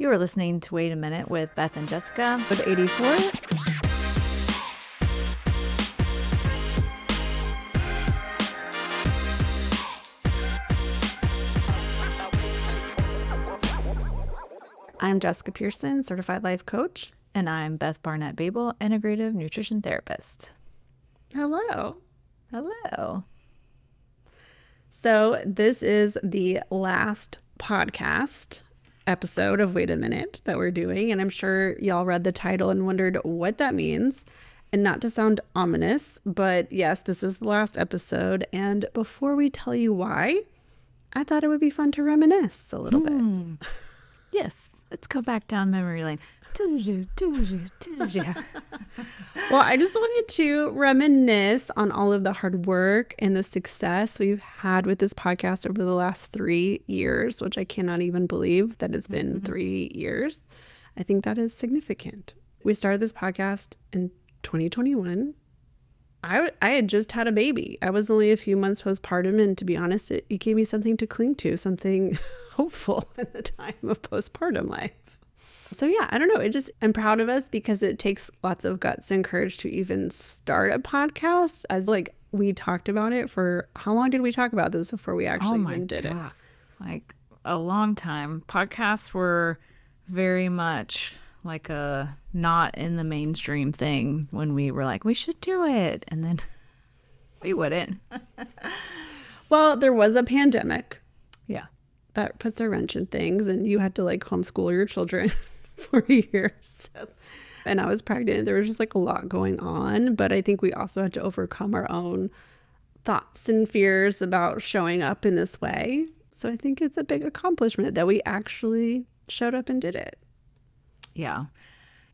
You are listening to Wait a Minute with Beth and Jessica. With 84. I'm Jessica Pearson, certified life coach. And I'm Beth Barnett-Babel, integrative nutrition therapist. Hello. Hello. So this is the last podcast episode of Wait a Minute that we're doing. And I'm sure y'all read the title and wondered what that means. And not to sound ominous, but yes, this is the last episode. And before we tell you why, I thought it would be fun to reminisce a little bit. Yes, let's go back down memory lane. Well, I just wanted to reminisce on all of the hard work and the success we've had with this podcast over the last 3 years, which I cannot even believe that it's been 3 years. I think that is significant. We started this podcast in 2021. I had just had a baby. I was only a few months postpartum, and to be honest, it gave me something to cling to, something hopeful in the time of postpartum life. So yeah, I don't know. I'm proud of us because it takes lots of guts and courage to even start a podcast. As like we talked about it for, how long did we talk about this before we actually even did it? Like a long time. Podcasts were very much like a not in the mainstream thing when we were like, we should do it. And then we wouldn't. Well, there was a pandemic. Yeah. That puts a wrench in things, and you had to like homeschool your children for years. And I was pregnant. There was just like a lot going on, but I think we also had to overcome our own thoughts and fears about showing up in this way. So I think it's a big accomplishment that we actually showed up and did it. Yeah.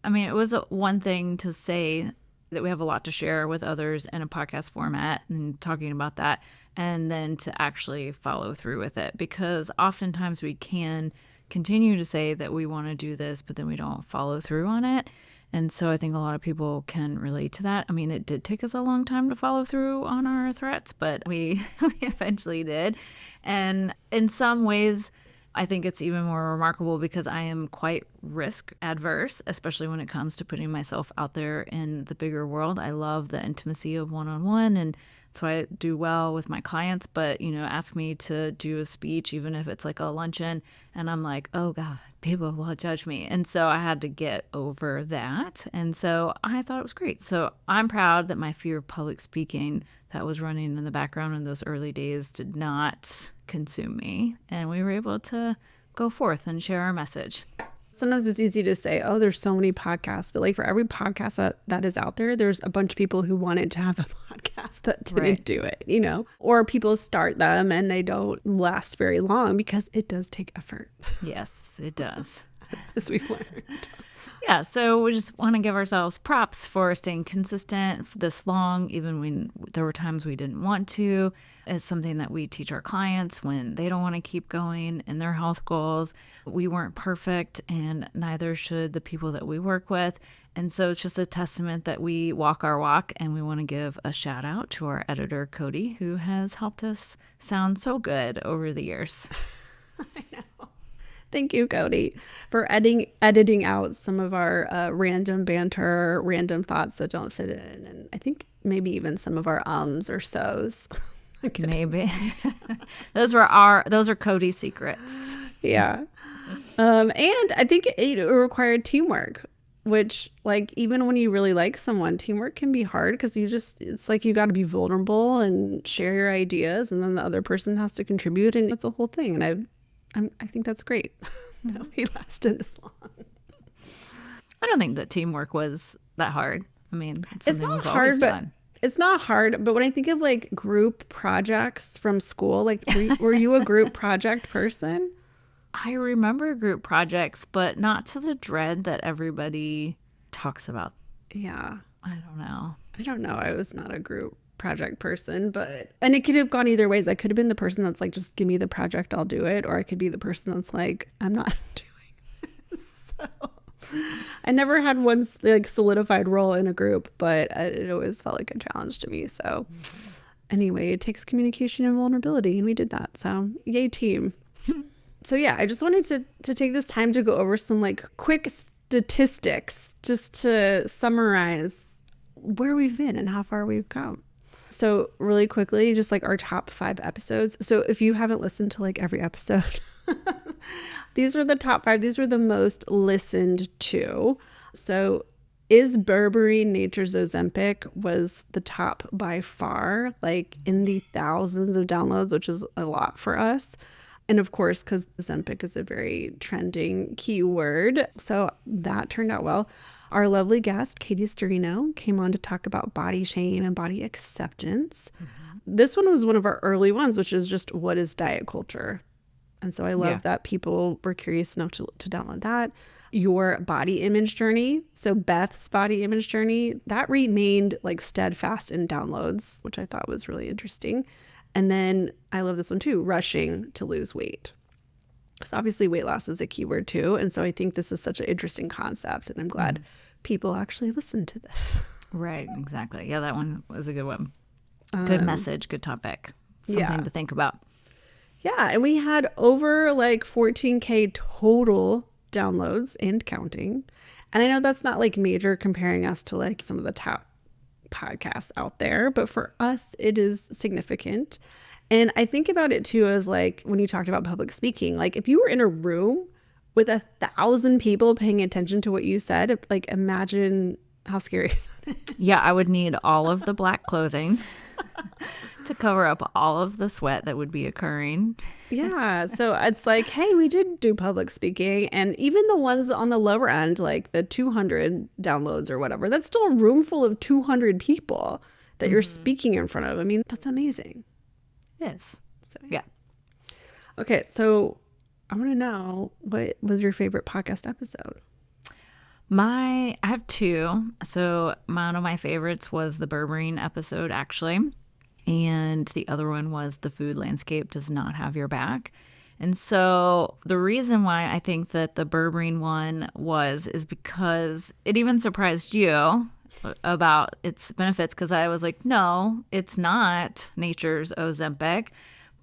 I mean, it was one thing to say that we have a lot to share with others in a podcast format and talking about that, and then to actually follow through with it, because oftentimes we can continue to say that we want to do this, but then we don't follow through on it. And so I think a lot of people can relate to that. I mean, it did take us a long time to follow through on our threats, but we eventually did. And in some ways, I think it's even more remarkable because I am quite risk adverse, especially when it comes to putting myself out there in the bigger world. I love the intimacy of one-on-one, and so I do well with my clients, but, ask me to do a speech, even if it's like a luncheon, and I'm like, oh God, people will judge me. And so I had to get over that. And so I thought it was great. So I'm proud that my fear of public speaking that was running in the background in those early days did not consume me. And we were able to go forth and share our message. Sometimes it's easy to say, oh, there's so many podcasts, but like for every podcast that is out there, there's a bunch of people who wanted to have a podcast that didn't do it, or people start them and they don't last very long because it does take effort. Yes, it does. As we've learned. Yeah, so we just want to give ourselves props for staying consistent this long, even when there were times we didn't want to. It's something that we teach our clients when they don't want to keep going in their health goals. We weren't perfect, and neither should the people that we work with. And so it's just a testament that we walk our walk, and we want to give a shout out to our editor, Cody, who has helped us sound so good over the years. I know. Thank you, Cody, for editing out some of our random banter, random thoughts that don't fit in. And I think maybe even some of our ums or so's. Maybe. Those are Cody's secrets. Yeah. And I think it required teamwork, which like even when you really like someone, teamwork can be hard because it's like you got to be vulnerable and share your ideas, and then the other person has to contribute, and it's a whole thing. And I think that's great that we lasted this long. I don't think that teamwork was that hard. I mean, it's not hard, but it's not hard. But when I think of like group projects from school, like were you a group project person? I remember group projects, but not to the dread that everybody talks about. Yeah. I don't know. I was not a group project person, and it could have gone either ways. I could have been the person that's like, just give me the project, I'll do it, or I could be the person that's like, I'm not doing this. So I never had one like solidified role in a group, but it always felt like a challenge to me. So anyway, it takes communication and vulnerability, and we did that. So yay team. So yeah, I just wanted to take this time to go over some like quick statistics just to summarize where we've been and how far we've come. So really quickly, just like our top 5 episodes. So if you haven't listened to like every episode, these are the top 5. These were the most listened to. So Is Burberry Nature's Ozempic was the top by far, like in the thousands of downloads, which is a lot for us. And of course, because Ozempic is a very trending keyword. So that turned out well. Our lovely guest, Katie Storino, came on to talk about body shame and body acceptance. This one was one of our early ones, which is just what is diet culture? And so I love that people were curious enough to download that. Your body image journey. So Beth's body image journey, that remained like steadfast in downloads, which I thought was really interesting. And then I love this one too, rushing to lose weight. Because obviously weight loss is a keyword too. And so I think this is such an interesting concept. And I'm glad people actually listen to this. Right, exactly. Yeah, that one was a good one. Good message, good topic. Something to think about. Yeah, and we had over like 14K total downloads and counting. And I know that's not like major comparing us to like some of the top podcasts out there, but for us, it is significant. And I think about it too as like when you talked about public speaking, like if you were in a room with 1,000 people paying attention to what you said, like imagine how scary. Yeah, I would need all of the black clothing to cover up all of the sweat that would be occurring. Yeah. So it's like, hey, we did do public speaking. And even the ones on the lower end, like the 200 downloads or whatever, that's still a room full of 200 people that you're speaking in front of. I mean, that's amazing. It is. So, Yeah. Okay. So I want to know, what was your favorite podcast episode? I have 2. So one of my favorites was the berberine episode, actually. And the other one was the food landscape does not have your back. And so the reason why I think that the berberine one is because it even surprised you about its benefits, because I was like, no, it's not nature's Ozempic,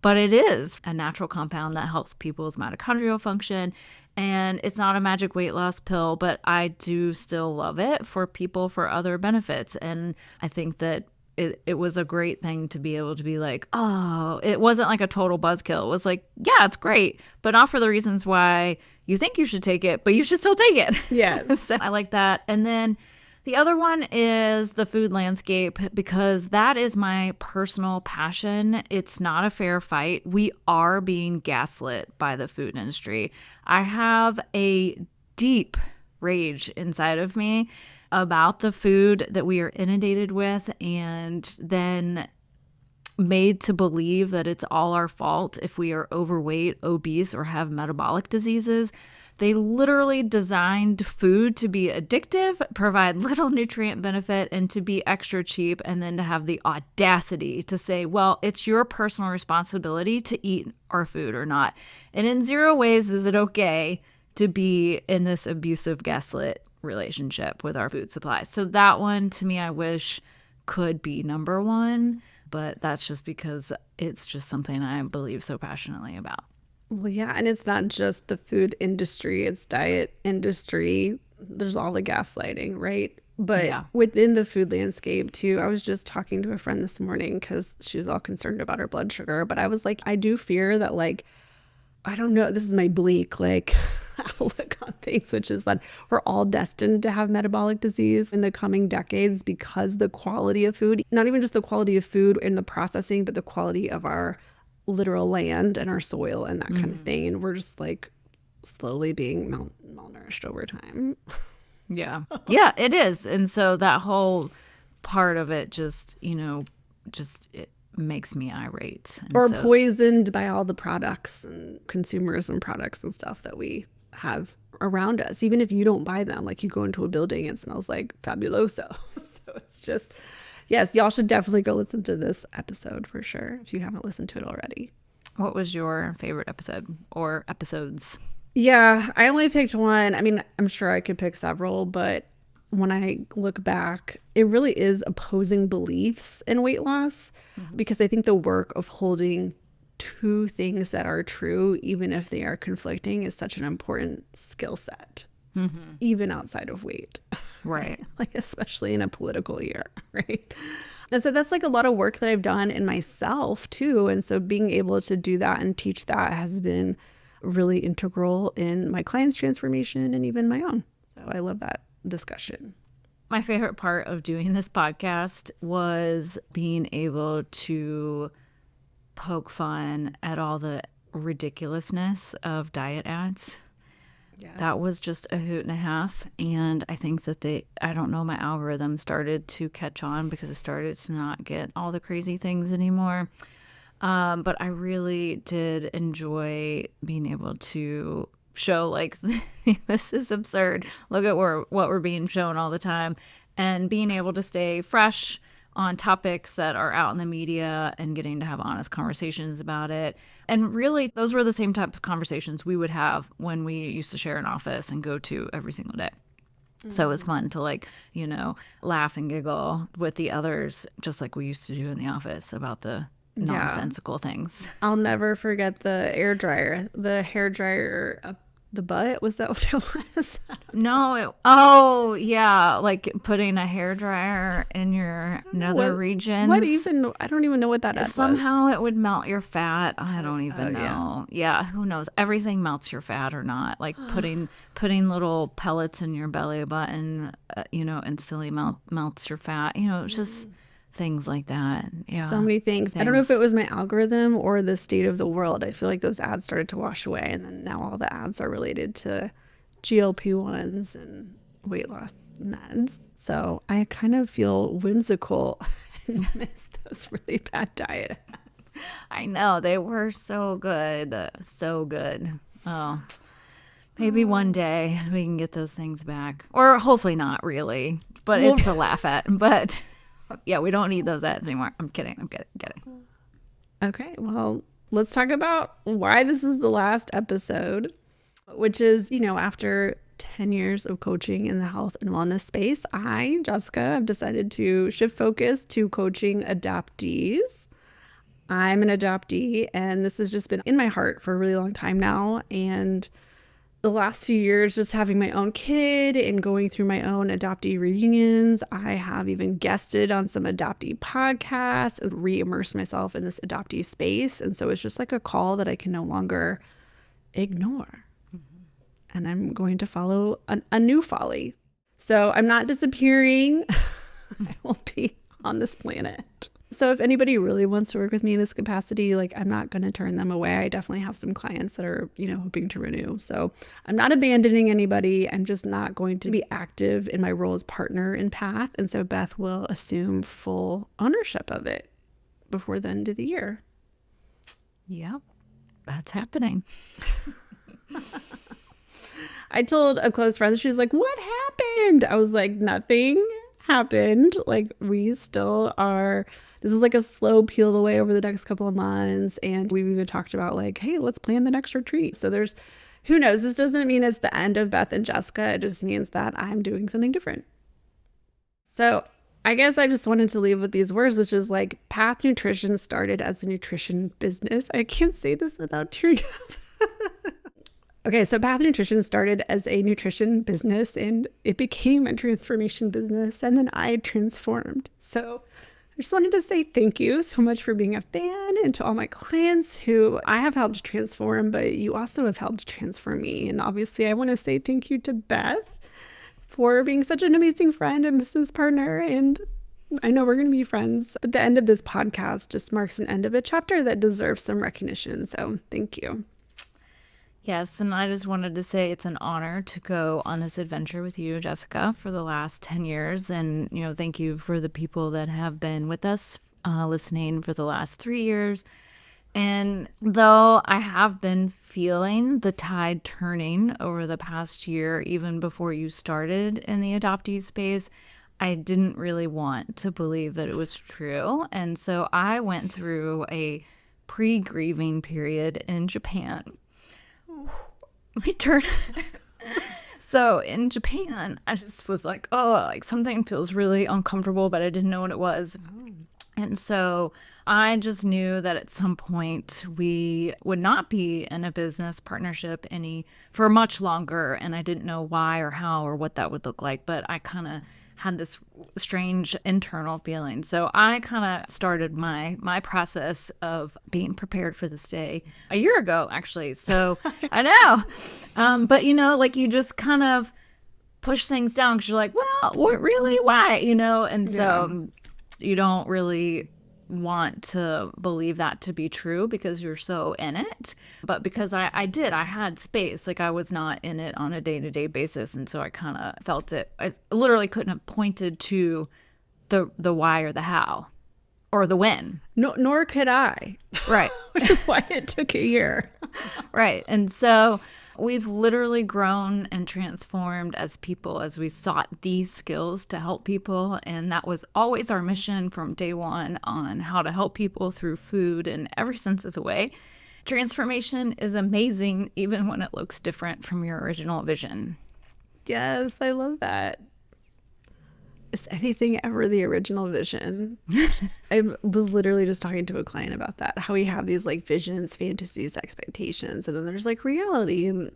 but it is a natural compound that helps people's mitochondrial function. And it's not a magic weight loss pill, but I do still love it for people for other benefits. And I think that it was a great thing to be able to be like, oh, it wasn't like a total buzzkill. It was like, yeah, it's great, but not for the reasons why you think you should take it, but you should still take it. Yes. So I like that. And then the other one is the food landscape, because that is my personal passion. It's not a fair fight. We are being gaslit by the food industry. I have a deep rage inside of me about the food that we are inundated with, and then made to believe that it's all our fault if we are overweight, obese, or have metabolic diseases. They literally designed food to be addictive, provide little nutrient benefit, and to be extra cheap, and then to have the audacity to say, well, it's your personal responsibility to eat our food or not. And in zero ways is it okay to be in this abusive gaslit relationship with our food supply. So that one, to me, I wish could be number 1, but that's just because it's just something I believe so passionately about. Well, yeah, and it's not just the food industry, it's diet industry. There's all the gaslighting, right? But within the food landscape too, I was just talking to a friend this morning because she was all concerned about her blood sugar. But I was like, I do fear that, like, I don't know, this is my bleak, like, outlook on things, which is that we're all destined to have metabolic disease in the coming decades because the quality of food, not even just the quality of food and the processing, but the quality of our literal land and our soil and that kind of thing. And we're just like slowly being malnourished over time. Yeah. Yeah, it is. And so that whole part of it just, it makes me irate. And or poisoned by all the products and consumerism products and stuff that we have around us. Even if you don't buy them, like you go into a building, it smells like Fabuloso. So it's just, yes, y'all should definitely go listen to this episode for sure if you haven't listened to it already. What was your favorite episode or episodes? Yeah, I only picked one. I mean, I'm sure I could pick several, but when I look back, it really is opposing beliefs in weight loss, because I think the work of holding two things that are true, even if they are conflicting, is such an important skill set, even outside of weight. Right. Like, especially in a political year, right? And so that's like a lot of work that I've done in myself too. And so being able to do that and teach that has been really integral in my clients' transformation and even my own. So I love that discussion. My favorite part of doing this podcast was being able to poke fun at all the ridiculousness of diet ads. Yes. That was just a hoot and a half. And I think that I don't know, my algorithm started to catch on because it started to not get all the crazy things anymore. But I really did enjoy being able to show, like, this is absurd. Look at what we're being shown all the time. And being able to stay fresh on topics that are out in the media and getting to have honest conversations about it. And really, those were the same types of conversations we would have when we used to share an office and go to every single day. So it was fun to, like, laugh and giggle with the others, just like we used to do in the office about the nonsensical things. I'll never forget the hair dryer up the butt. Was that what it was? Oh yeah, like putting a hair dryer in your nether regions. I don't even know what that is. Somehow it would melt your fat. I don't even know. Yeah, who knows? Everything melts your fat or not. Like putting little pellets in your belly button, instantly melts your fat. It's just things like that. Yeah. So many things. I don't know if it was my algorithm or the state of the world. I feel like those ads started to wash away, and then now all the ads are related to GLP-1s and weight loss meds. So I kind of feel whimsical and miss those really bad diet ads. I know. They were so good. So good. Oh, maybe one day we can get those things back. Or hopefully not, really. But it's a laugh at. But yeah, we don't need those ads anymore. I'm kidding. Okay, well, let's talk about why this is the last episode, which is, after 10 years of coaching in the health and wellness space, Jessica, have decided to shift focus to coaching adoptees. I'm an adoptee, and this has just been in my heart for a really long time now. And the last few years, just having my own kid and going through my own adoptee reunions, I have even guested on some adoptee podcasts and re-immersed myself in this adoptee space. And so it's just like a call that I can no longer ignore. And I'm going to follow a new folly. So I'm not disappearing. I will be on this planet. So if anybody really wants to work with me in this capacity, like, I'm not going to turn them away. I definitely have some clients that are, hoping to renew. So I'm not abandoning anybody. I'm just not going to be active in my role as partner in Path. And so Beth will assume full ownership of it before the end of the year. Yep, that's happening. I told a close friend, she was like, "What happened?" I was like, "Nothing happened. Like, we still are. This is like a slow peel away over the next couple of months." And we've even talked about, like, hey, let's plan the next retreat. So who knows? This doesn't mean it's the end of Beth and Jessica. It just means that I'm doing something different. So I guess I just wanted to leave with these words, which is like, Path Nutrition started as a nutrition business. I can't say this without tearing up. Okay, so Path Nutrition started as a nutrition business, and it became a transformation business, and then I transformed. So I just wanted to say thank you so much for being a fan, and to all my clients who I have helped transform, but you also have helped transform me. And obviously I want to say thank you to Beth for being such an amazing friend and business partner. And I know we're going to be friends, but the end of this podcast just marks an end of a chapter that deserves some recognition. So thank you. Yes, and I just wanted to say it's an honor to go on this adventure with you, Jessica, for the last 10 years. And, thank you for the people that have been with us listening for the last 3 years. And though I have been feeling the tide turning over the past year, even before you started in the adoptee space, I didn't really want to believe that it was true. And so I went through a pre-grieving period in Japan. So in Japan, I just was like, oh, like something feels really uncomfortable, but I didn't know what it was. And so I just knew that at some point we would not be in a business partnership any for much longer. And I didn't know why or how or what that would look like. But I kind of had this strange internal feeling. So I kind of started my process of being prepared for this day a year ago, actually. So I know. But, like you just kind of push things down because you're like, well, what really? Why? And so you don't really want to believe that to be true because you're so in it. But because I had space, like I was not in it on a day-to-day basis. And so I kind of felt it. I literally couldn't have pointed to the why or the how or the when. No, nor could I. Right. Which is why it took a year. Right. And so we've literally grown and transformed as people as we sought these skills to help people. And that was always our mission from day one on how to help people through food in every sense of the way. Transformation is amazing, even when it looks different from your original vision. Yes, I love that. Is anything ever the original vision? I was literally just talking to a client about that, how we have these like visions, fantasies, expectations, and then there's like reality, and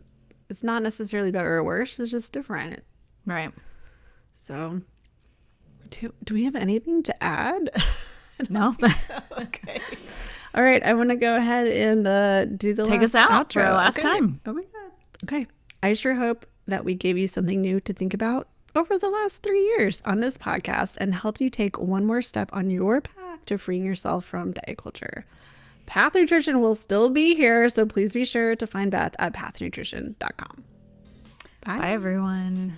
it's not necessarily better or worse, it's just different. Right. So do we have anything to add? No. So. Okay. All right, I want to go ahead and do the take us out outro. For our last time. Oh my God. Okay. I sure hope that we gave you something new to think about over the last 3 years on this podcast and helped you take one more step on your path to freeing yourself from diet culture. Path Nutrition will still be here, so please be sure to find Beth at pathnutrition.com. Bye, everyone.